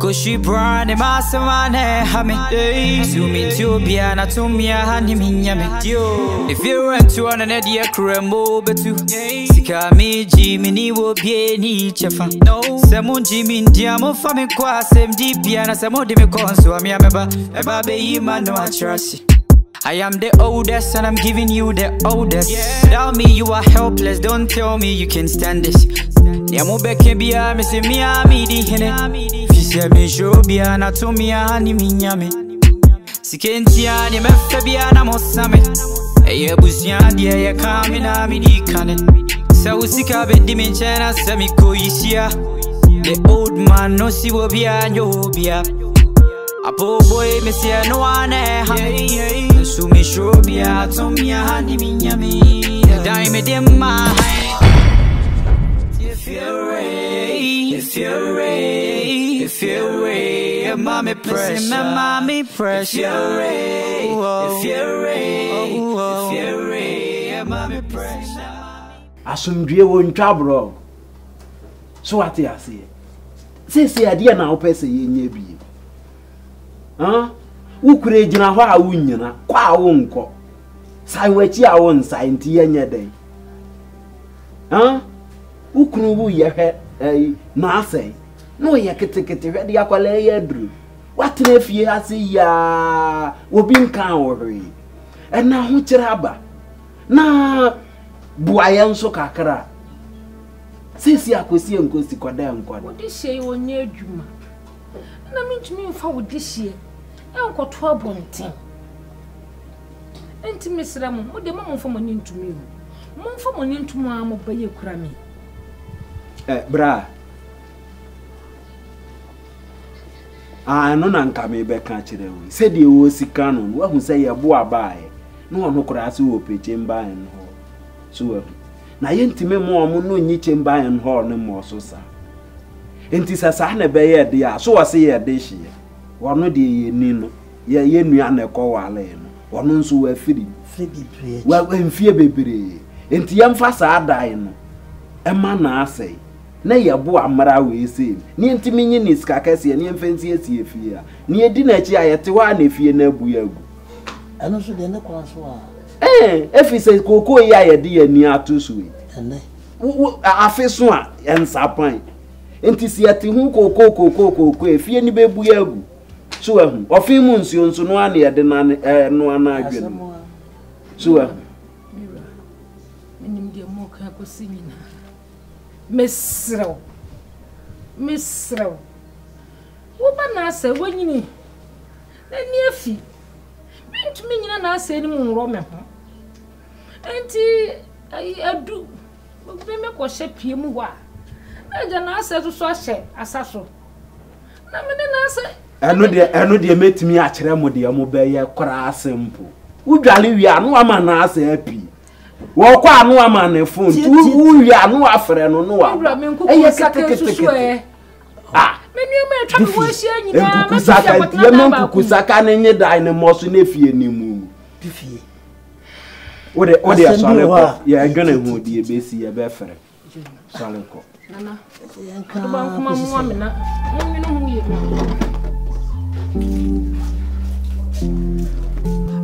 Akoshi brand masamane hame Zoomin to biana to me hani minyame if you run to an idea crembo betu Sika mi Jimmy wo bie ni chefa Semu Jimmy diamo fami kwa sem deep biana semu de me konso ami ameba eba be yima no atrasi I am the oldest and I'm giving you the oldest. Without me you are helpless, don't tell me you can stand this. Yamo beke bia me se mi amidi hene. Fise me show bia na to mi ani minyame. Sikenti ani me fe bia na mosame. Eye busia dia ye kame na mi di kane. Sa usika be di me chena se mi ko yisia. The old man no si wo bia nyo bia. Apo boy me se no ane ha. So me show bia to mi ani minyame. Dai me dem ma. If you're ready, if you're ready, mommy pressure, mommy pressure. If you're ready, mommy pressure. Asumdue won twabro. So what you say? Say ade na wo pese ye nya bi. Wo kure gina ho a wunyina, kwa wo nko. Sai wachi a wo nsa nti ye nya den. Ukunu bu ye hwe na asai no ye ketekete hwe de akwala ye dru watena fie ase ya obi nkan wo hwe na ho kire aba na buaye nso kakra sisi akosi enkosi kwada nkwada wodi hye onye adwuma na mentumi mfa wodi hye enkoto abonten enti mesra mo de mfa mo ntumi mo mfa mo ntumi a mo baye kura me bra no na nka me be ka kire we se de wo sika no wa hu se ye bo abaaye no ono kura ase wo peche mbaaye no so na ye ntime mo no nyi che mbaaye no no mo so sa enti sasa na be ye de a so wo se ye de hye wono de ye ni no ye nua na ko wale no wono nso wa firi wa mfie bebere enti ye mfa sa adai no ema na asai na yebo amara we se ni ntimi nyi ni sika kase ni mfansi asie fie a ni edi na chi ayete wa na fie na abu yagu eno so de ne kwa so a efise koko ya yede ya ni atosu ene afeso a ensapan enti si ati hu koko efie ni bebu yagu so ahu ofimu nsuo nso no ana yede na no ana adwene so ahu menim de mo ka ko sinyina Mesro wo ba na asa wanyini na ni afi mentumi nyina na asa ni mu nro me ho enti adu be me ko hye pie mu wa na ja na asa so hye asaso na me na asa eno de metimi a kire mo de mo be ye kora asempo udwale wi anu ama na asa api wo kwa anu ama na phone tu wi anu afre no no wa eye ketekete menu ma twa mo hye nyina ma saka ye men kusaka na nye dai ne mo so na fie ni mu fie ode asale ko ye gana hu de be si ye be fere sale ko nana do ba kuma mo amina mo no hu ye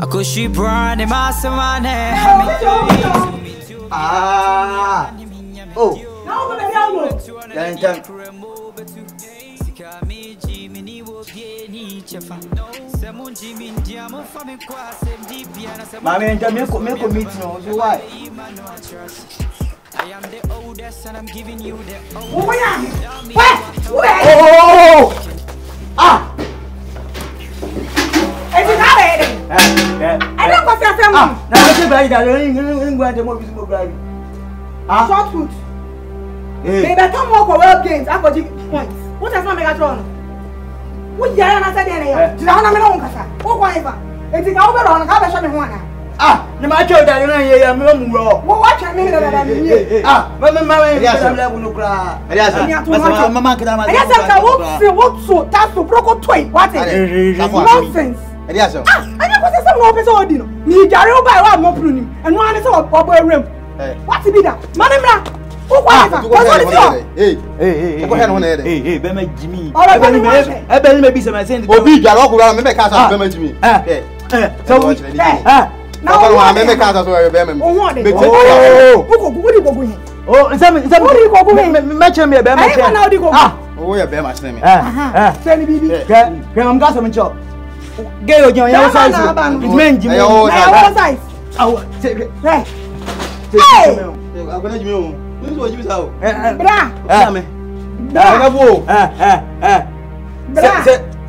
Akoshi brand masamane oh now go be out then Mami enta me ko meet no so why I am the oldest and I'm giving you the oldest. Oh! Ah! I don't go to family. Now say by that you go to more business bride. Ah, short foot. They better more for well games after the points. What has not made a draw? What ya na say there? Ti na me no nkasa. Wo kwa eva. Enti ka wo be ro ka be so me ho ana. Ah, ni ma che da na ye ya me mu ro. Wo wa che me da me. Ah, ma level no kra. Mama kida ma. Elias ka wo so ta so proko toy. What is nonsense? Elias. Ah, anya ko se mo pe so odi no. Ni jare wo ba wa mo pro ni. Enu ani se wo bo erem. What be that? Manimra. Hey, go ahead on there. Hey, Bema Jimmy. I bet maybe some saying, oh, be Jalok, maybe Casa, Bema Jimmy. So, now I may make Casa or Bema. Oh, and some match me a Bema. Oh, yeah, Bema, name. Send me, I'm got some job. Gay or John, it's men, Jimmy. Hey! I'm going to you. This is what you saw.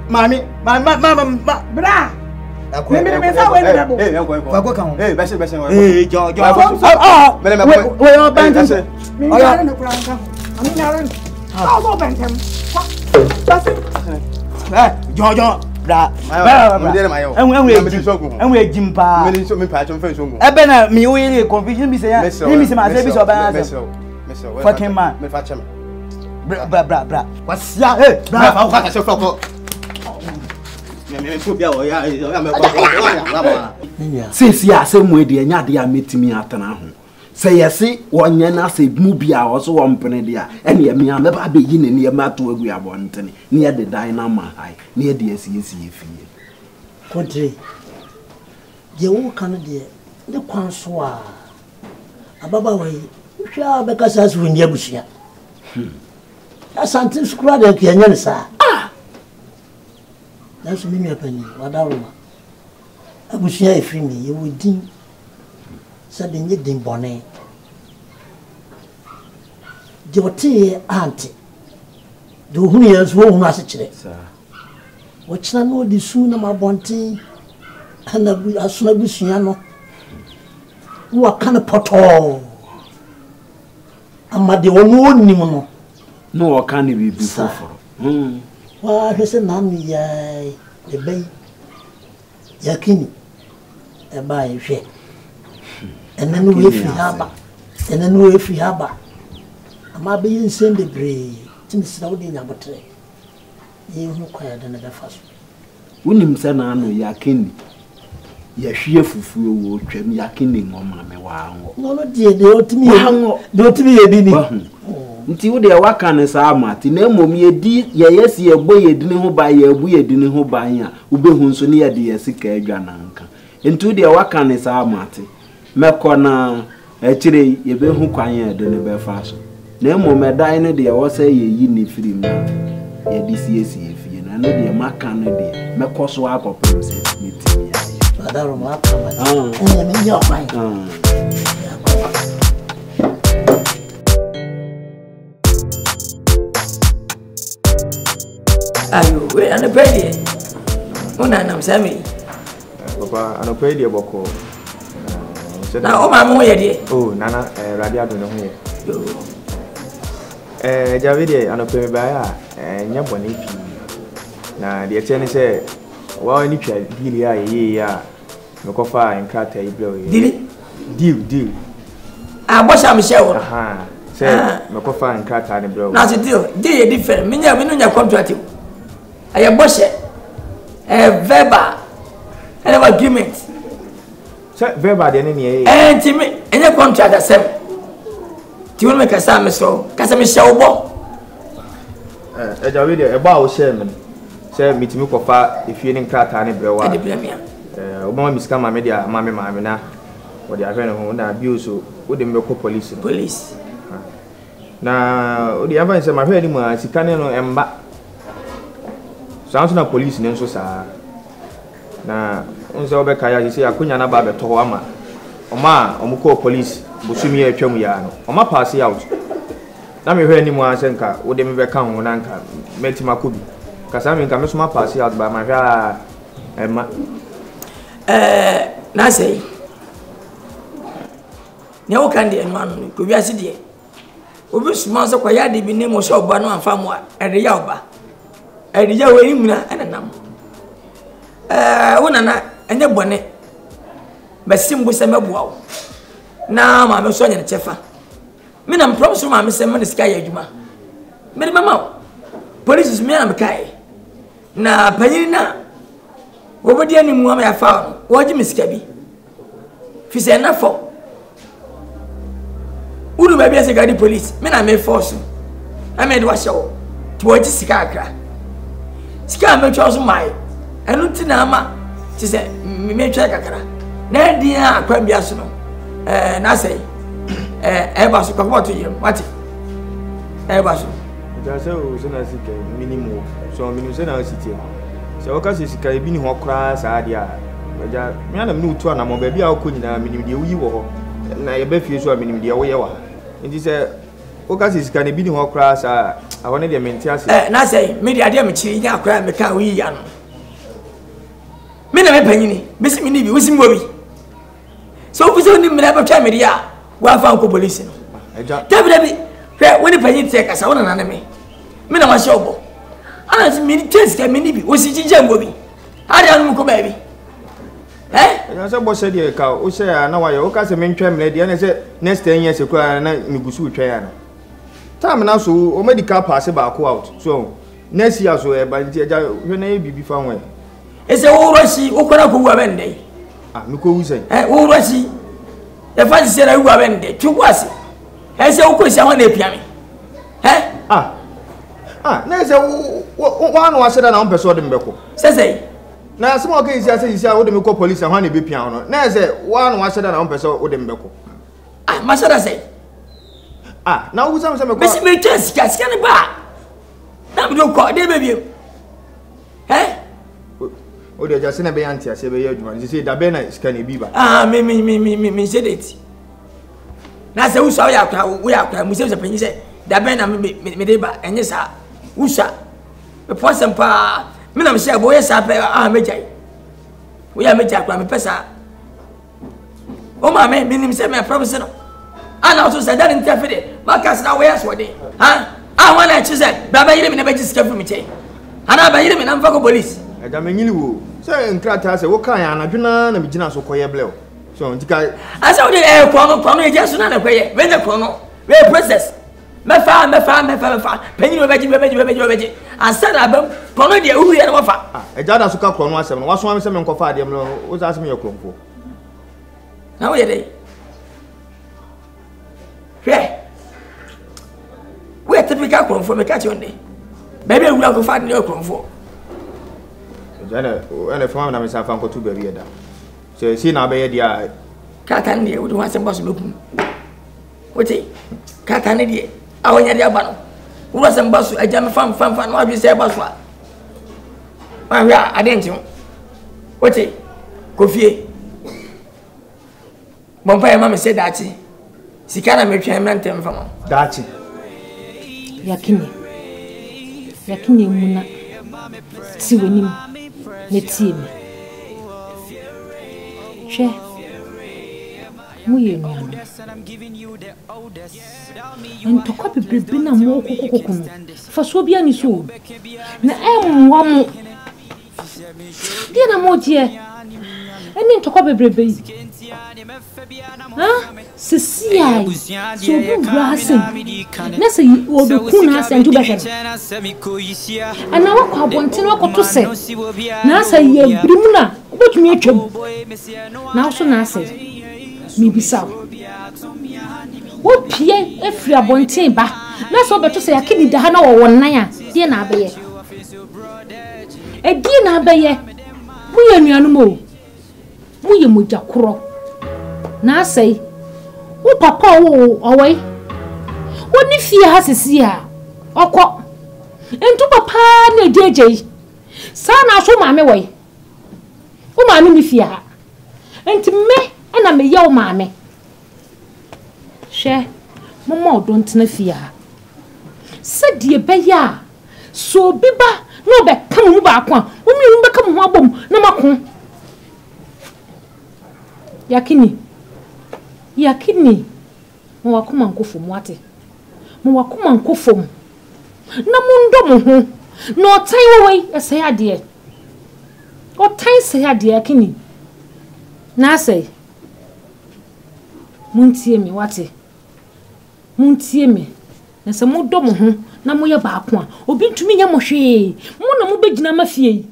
Mammy, Bra! Hey, George, and we're Jim Pa. Ebena, me will confusion be saying, fucking man. Bra. What's ya? Since ya same way the nya de meet me atana ho. Say yesi wonye na say mu bia wo so wompene dia ene ye me ameba be yi ne ne ma to agu abontene ne ye de dynamite high ne ye de asiesi efie Kodre je wo kan de ne kwan so a ababa wai hwa be kasa so ni abusua asante skura de ke nya ne sa na so mi apani wadaroma abusua efiri mi ye wodin sa de nye din bone de wote ante do hunu ye so hunu ase kire wo kira no di su na mabonte ana bu asuna busua no wo kana poto amade wono onim no no wo kana bibi foforo wa hese na mi ya ebe yakini eba ehwe enenu we fi haba ama be yin bebre timisira wo de nyabotre ye hu kwaya de na be faso unim se na anu yakini ya hwie fufuo wo twam yakini ngoma me wa ho no de otimi ye bi ni nti wo de waka ne sa amati na emom ye di ye yesi ye boy edini ho ba ye ebu ye dini ho ban a ubehu nso ne ye de yesika adwa nanka nti wo de waka ne sa amati mekona echire ye behu kwan ye de ne be faso na emom edan ne de wo se ye yi ne firim na ye di siesi efie na no de maka no de mekoso akopem se metimi ya adaro ma akama enya me nyo kwan ayo we ana pedi una na msami papa ana pedi boko na o ma mo ye de nana radio do no ho Javide ana pedi ba ya nya boni pi na de tene se wa ni twa deal ya ye ya me ko fa Nkansah iblo ye deal abosha mshewo se me ko fa Nkansah ne bro na se deal ye different me nya contract aya boshe verbal and agreement se verbal de ne ye timi enya contract asem ti won me kasa me so kasa me shewo bo Javide e ba wo share me se mitimi ko fa efie ne Nkansah ne brewa de blamia obama miska ma media ma me na wo de ahwe ne ho na bioso wo de me ko police na wo de ava se ma hwe ni mu sika ne no emba na police ne nso saa na onse obeka ya sisi akonya na ba beto ho ama oma omuko police bosumi atwam ya no oma pass out na me hwe ni mu asenka wo de me beka ho na nka metima kobi kasa me nka me soma pass out ba ma hwa ema na sei ne wo kan de enu anu ko wi ase de obi suma so kwa ya de bi ne mo so oba no amfa mo a ede ya oba ede ya we imuna ene nam wona na enye bone besim bu se meboa wo na ma me so nya ne chefa me na promise ma me se me ne sika ya adwuma me de mama police me na me kai na panyina wobodi ani mu ama ya fa woji misika bi fi se na fo Uru baby as a guy police. Men I may force. I made was show. Towards Sikakra. Sika me choose my. And Lutinama. She said, me may check a cara. Nay, dear, crab yasuno. I say, Ebasu, come what to you? What? Ebasu. Just so soon as it can minimum. So I'm in the city. So, because it's Caribbean who cries, idea. Me and new to an baby, I couldn't mean the we were. And I bet you so I mean the way you are. It is a because it's Caribbean who cries. I wanted to maintain. I say, maybe I dare me cheating out crime, the car we young. Men are penny, Miss Minnie, wishing worry. So, we only never try me, yeah. Well, found police. Definitely, when the penny take us on an enemy. Men are showable. I was many tests can maybe was it Jambobi. I don't know, baby. Eh? I said, "Dear cow, who say I know I occur a main tram lady, and I said, next 10 years ago, and I Nugusu Triana. Time now, so or medical pass about out. So, next year, so by when I be found. It's a old Russie, who could go one day. Ah, look who say, old Russie. The father said I went there, 2 was. I said, "Oh, I want a piano." Eh? Next, one was said, I'm persuading Beco. Says, now, some occasions I say, I wouldn't call police and honey be piano. Now, one was said, I'm persuading Beco. Ah, Master say. Ah, now who's some Miss just can back. Now, we don't call them, baby. Eh? Oh, they're just in a bayanti, I say, you say, the banner is can be back. Ah, me said it. Now, so sorry, we are, we say, the penny said, the banner me back, and yes, sir. Usha, the person pa, me na say boy sape mejai. We are mejai kwa me pesa. O ma me nim say me promise no. And also said that interfere. Marcus na we as wodi. Ha? I want to say, baba yire me na be jiska for me che. Ana ba yire me na mfa ko police. E da me nyili wo. Say nkrata say wo kan ya anadwena na me gina so koye bleo. So ntika asa wo de kono e jesu na na koye. We de kono. We process. Mefa. Penny beji. And said abem, kono dia uru ya na wafa. E jada so ka kono asem no. Waso am se me nkofa ade no. Wo za asem ye kromfo. Na wo ye dey. We typical kromfo me catch on dey. Baby uru ko fa dey kromfo. Jana, ene fama na me sa fa nkotu baby da. So si na be ye dia. Kaka ne wo do asem boss mekum. Wote kaka ne die. Awanya dia ba no. Wo asem basu aja me fam no adwi se basu a. Ma hwa adentim. Wote kofie. Bompa e ma me se dachi. Sikana me twa me ntem fam. Dachi. Yakini muna. Ti wonim. Ne ti me. Che. Muye nuano. Ntokwa bebrebe na mo kokoko no. Fa so bia ni so. Na emwa mo. Dia na mo die. Eni ntokwa bebrebe yi. Ha? Sisia. So bu brase. Na se obe ku na se ntu behwe. Ana wakwa bonten wakoto se. Na se ye brimu na obotumi atwam. Na so na se. Mibisa. Wo pie efri abonten ba. Na so beto se yakini da ha na wo wonnan a. Die na abeye. E die na abeye. Muye nuanu mo. Muye mojakoro. Na sei. Wo papa wo owai. Woni fie ha sisi ha. Okọ. Entu papa na jeje. Sa na so maame woi. Wo maame ni fie ha. Enti me na me ye wo maame. She mama odont na fie ha. Se die be ya. So biba no be kam mu ba kwa. Wo mi be kam ho abom na makon. Yakini mo wakoma nkofom wate mo wakoma nkofom na mundo mo ho na otan woi ese ade otan se ade yakini na sei muntie me wate muntie me na se mo do mo ho na mo ye baako a obi ntumi nya mo hwe mo na mo begina mafie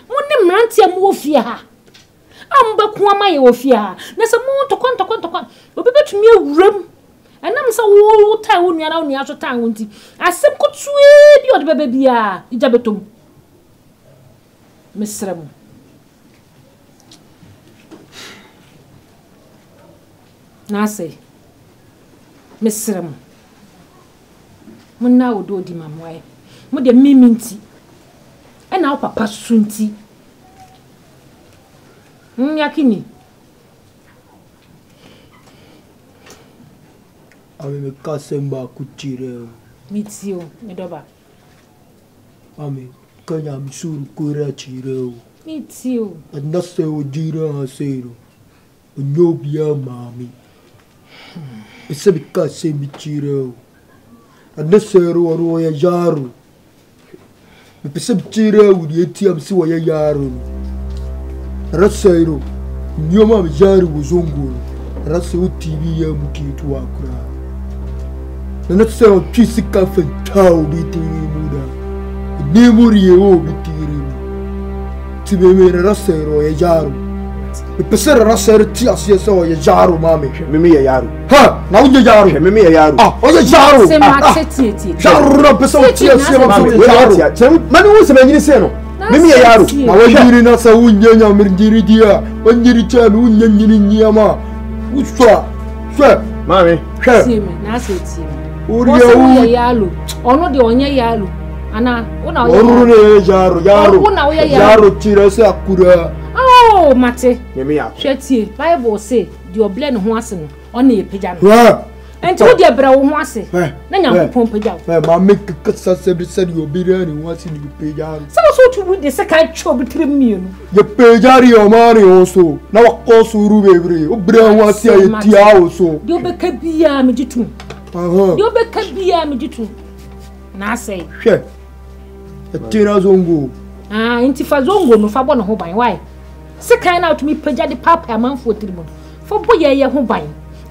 mo ne mrantie mo ofie ha amba ku amaye ofia na se mu tokon obi betumi awuram And I'm so old town, you know, near to town. I said, could sweep your baby, Ijabetum. Miss Rem. Nase, Miss Rem. When now do the mamma, with the miminti, and now papa sunti. Yakini. Ame kasemba kuchire. Mitio, Medoba. Ame kanya msuru kura chire. Mitio. Anase ojira hasero. Onyobia mami. Esebi kasembi chire. Anase ro ya jaru. Esebi chire udi eti amsi wa ya jaru. Rasero. Nyoma mjaru wuzongo. Rase TV ya mukitu wakura. Na say on twisi cafe tau bitiri muda. Ni muri o bitiri. Tibe me rasero ya jaru. Me pesera rasero ti asie so ya jaru mame. Mimi ya yaru. Ha, na unye jaru. Mimi ya yaru. Ah, o ya jaru. Se mateti. Jaru na pesa ti asie mame. Jaru. Mani wo se banyini se no. Mimi ya yaru. Na wanyiri na sa unye nya mirjiri dia. Wanyiri chami unye nyiri nyama. Uswa. Swa. Mami. Tieme, na se tieme. Uriya yalo ono de onye yalo ana una orune yaro tira se akura oh mate meme ya hwetie bible say de oblend ho ase no ona ye pagya no wa enti wo de bra wo ho ase na nyankopon pagya ma make kasa se bi se de obira ni ho ase ni pagya so so tu de se kai cho bitrim mienu ye pagya ri o mari oso na wakko suru bebre obira ho ase ye tia oso de obeka bia me jitu yo be kabia me ditu na say hwe tira zongo inti fa zongo no fa bo no ho ban why se kan na to me pagya de papa amanfo trimu fo bo ye ho ban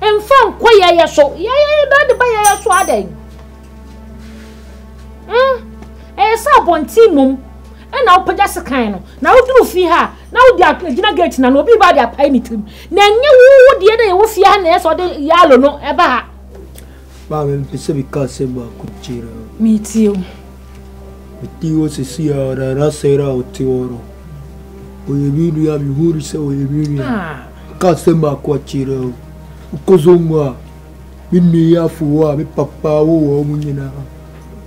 emfa nko ye so ye da de ba ye so adan sa bonti mum e na opagya se kan no na woduru fi ha na wodi agina gate na no obi ba de apai ni trim na nye wo de na ye wo fi ha na so de yalo no e ba ha Mame pese bikasemba kuchira. Mitio. Mitio sisia rasera otioro. Oyebinu ya mihuri se oyebinu ya. Kasemba kuchira. Ukozongwa. Mini yafuwa mi papa wo omunyina.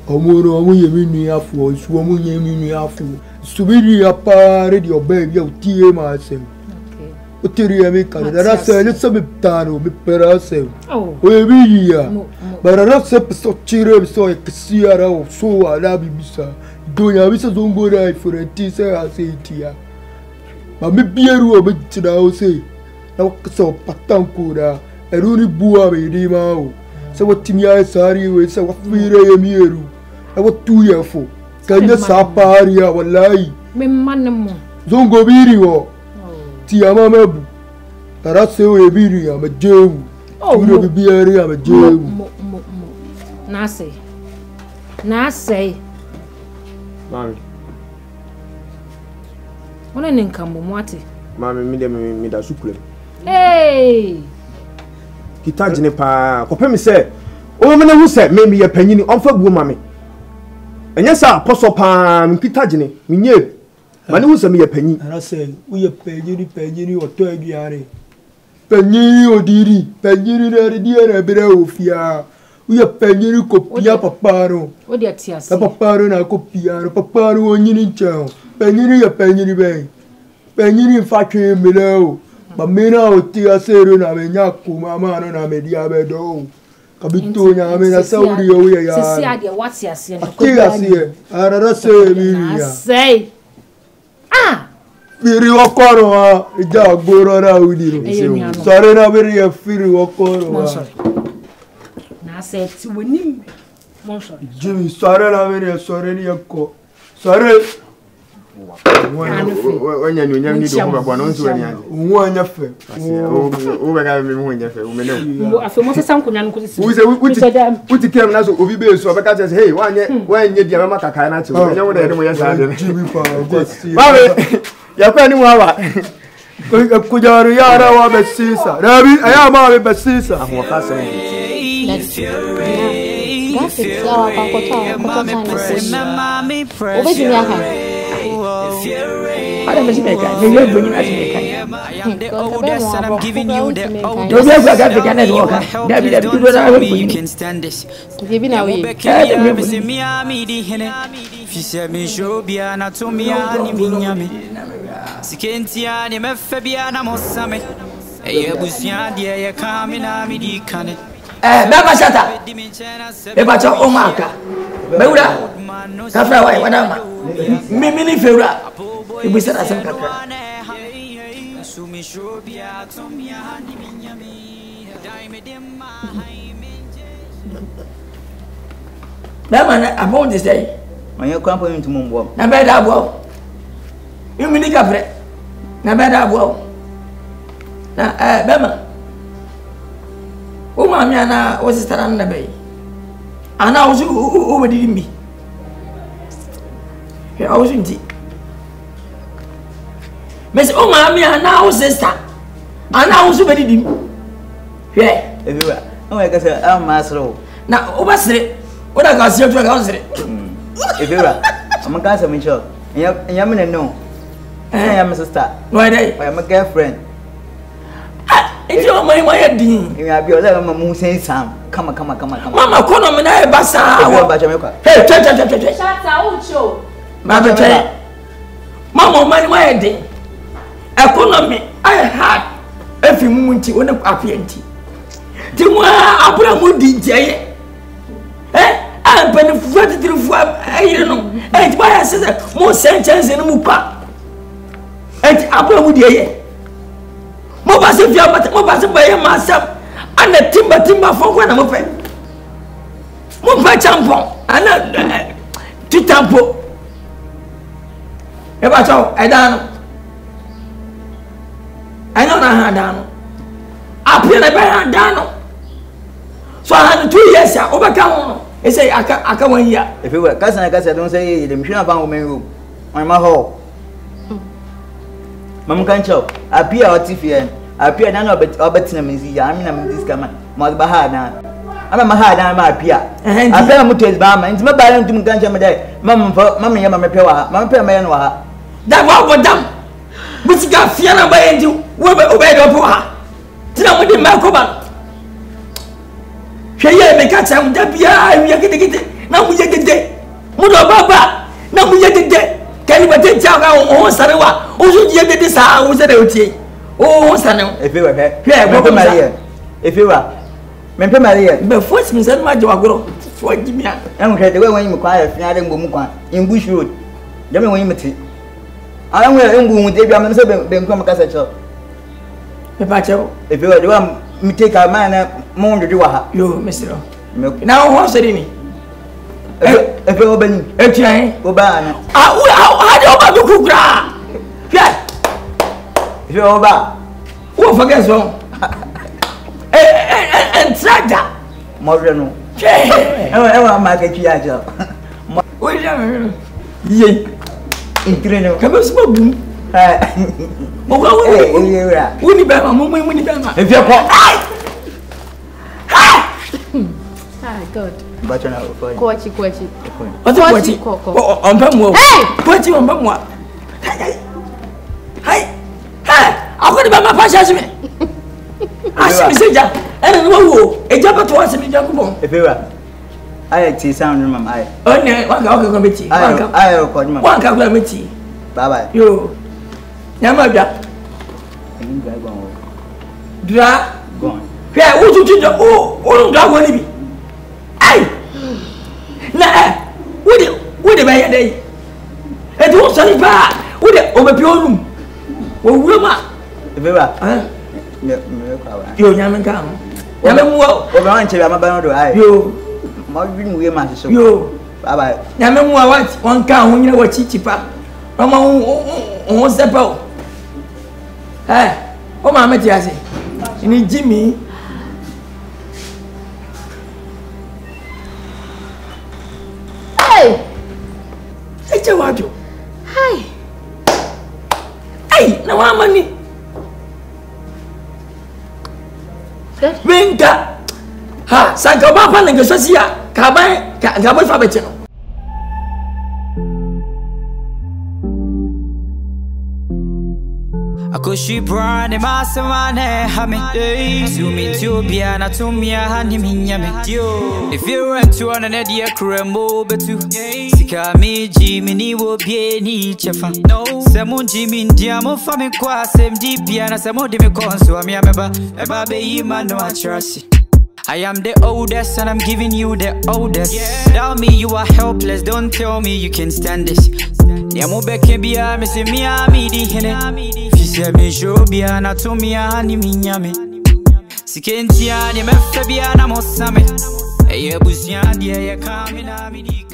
Omoro omunyemini yafuwa isu omunyemini yafuwa. Subiri ya pare di obebi ya utie maase. Utiri ya mikane. Rasa ya sabe tano mi perase. Oyebinu ya. Barara se peso chire biso ekisiara o so ala bibisa donya bisa zongora ifurenti se asetia ma me bieru o betina o se na wakso patankura eruni buwa be di ma o se watimia sari we se wafire ye mieru na watu yefo kanya saparia wallahi me manemo zongo biri wo ti amamebu tarase o ebiri ya majewu uro bibiari ya majewu na say Mami ona ne nkambo mwate mami mi da sukule hey kitajine pa ko pemi se o me na hu se me ye panyini onfa buo mami enye sa apostle pa mi kitajine mi nye mani hu se me ye panyi ara se u ye panyini oto aduare panyini odiri panyini na redia na bere ofia uya penyiri kopia paparo odi atiase paparo na kopia paparo onyini nchao penyiri ya penyiri be penyiri fatwe meleo ba mena otiasero na menya kuma mano na media bedo kabito nya me na sauri yo ya sisi ade watiase no kopia arara se miria say firi okoro ha ija gboro ra udiro sare na biri ya firi okoro ha I said to win Jimmy, sorry, I'm very sorry. Sorry. When you need to have one on to any one affair. Over me, I feel most of some could put the camera as we be so because hey, when you get a maca, I know Jimmy. You're quite new. Kujari yara wa besisa. Rabi ayama wa besisa. Let's I'm giving you the that man, I'm going to say, when you're cramping into Mumbo, na better well. You mean the na better well. Na Bema. Oh, mammy, Anna was standing the bay. And I was over me. I was in tea. Miss Oh, mammy, and I was sister. And I was over him. Yeah, everywhere. Oh, I guess I'm master. Now, over say. What I got you to answer it. If you are, I'm a guy, I'm sure. You know, I am a sister. Why, I am a girlfriend. If you are my dean, you have your little moon saying some. Come on. Mama, call on me, Bassa. Hey, shut out, show. Mama, my dean. Economy, I had every moment when I'm happy. The more I put a mood DJ. I'm going to I don't know. And why I said more sentence in Mupa. And Apple would hear. Mobas if you are but Mobas by myself and the timber for when I'm open. Mupa Champo and to Tampo. About all, I don't know. I know I had done. I feel like I had done. So I had 2 years overcome. I say I can't win here. If you were cousin, I don't say the machine about my room. I'm a hole. Mamma can't show. I appear out if you appear none of it. Albertina is here. I mean, I'm this camera. Mother Bahana. I'm a hard and my appear. I tell Muttes Bama. It's my balance to Nkansah. Mamma, Mamma, Pewa, Mamma Pewa. That was done. Which got Fiona by you. What obeyed her for her? Tell me the Malcolm. Shaya make us some Dabia, we are getting it. Now we get it. Mudo Baba, now we get it. Can you take Jaga or Sarawa? Also, you get this house at OT. Oh, Sano, if you were here, Maria. If you are Mempe Maria, but first, Miss Edma Joagro, for Jimmy. I don't care the way when you quiet, Fiat and Bumuka in Bush Road. Let me win it. I am going with David and Ben Comacasa. If you are the one. Me take a man more to do a you, Mr. Now, what's it in? If you open a train, Obana. I don't want to cry. If you're over, who forgets one? And tractor. Moreno. I might get you a job. Yea, incredible. Come on, smoke. Winnie Bama, Winnie Bama. If you're God. But you're not Quachi. What's Quachi? On Pamwa. Hey! Quachi on Pamwa. Hey! I'm going to buy my passion. I see that. And a job to us in Jacobo. If you are, I see sound in my eye. Only one committee. I record one committee. Bye bye. You. Yamada. Dra gone. Where would you do? Oh, that will be. Aye. Nah, would it be a day? And what's on the bar? Would it over your room? Oh, Wilma. You young come. Yamamu, over until I'm about to eye. You, Marvin, we must show you. Bye bye. Yamamu, what one cow when you know what Chichipa. On step out. Eh, oh, Mamma Tiasi. You need Jimmy. Hey! Hey, Chawaju. Hi. Hey, no money. Venga. Ha, sanka ba pa nge so sia. Ka ba fa beti no. Akoshi brand masamane hame zoom into biana to me hani minyame dio if you run to an idea kremo betu sika mi jimini wo bie ni chefa no semu jimi ndia mo fa me kwa sem di biana semu di me konso ami ameba eba be yima no atrasi. I am the oldest and I'm giving you the oldest. Tell me you are helpless, don't tell me you can stand this. Niamo beke bia me se mia mi di hene. Fise me show bia na to mia hani minyame. Sikentia ni me fe bia na mosame. Eye busia dia ye kamina mi di.